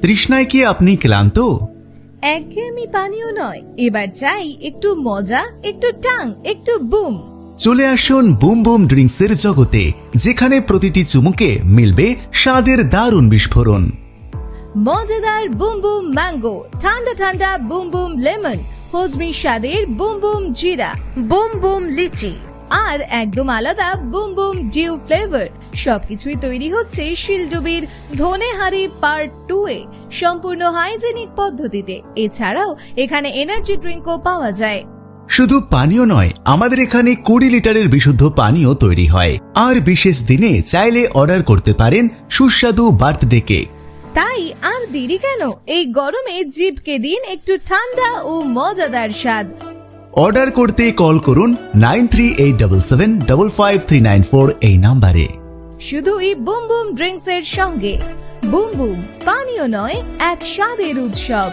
তৃষ্ণায় কি আপনি ক্লান্ত? একঘেয়েমি পানীয় নয়, এবার চাই একটু মজা, একটু টাং, একটু বুম। চলে আসুন বুম বুম ড্রিঙ্কসের জগতে, যেখানে প্রতিটি চুমুকে মিলবে স্বাদের দারুণ বিস্ফোরণ। মজাদার বুম বুম ম্যাঙ্গো, ঠান্ডা ঠান্ডা বুম বুম লেমন, হজমি স্বাদের বুম বুম জিরা, বুম বুম লিচি, আর একদম আলাদা বুম বুম ডিউ ফ্লেভার। সবকিছুই তৈরি হচ্ছে শিলডুবির ধনেহারি পার্ট 2 এ সম্পূর্ণ হাইজেনিক পদ্ধতিতে। এছাড়াও এখানে এনার্জি ড্রিঙ্কও পাওয়া যায়। শুধু পানীয় নয়, আমাদের এখানে 20 লিটারের বিশুদ্ধ পানীয় তৈরি হয়। আর বিশেষ দিনে চাইলে অর্ডার করতে পারেন সুস্বাদু বার্থডে কেক। তাই আর দেরি কেন, এই গরমে জিভকে দিন একটু ঠান্ডা ও মজাদার স্বাদ। অর্ডার করতে কল করুন 9387755394 এই নাম্বারে। শুধুই বুম বুম ড্রিঙ্কস এর সঙ্গে। বুম বুম পানীয় নয়, এক স্বাদের উৎসব।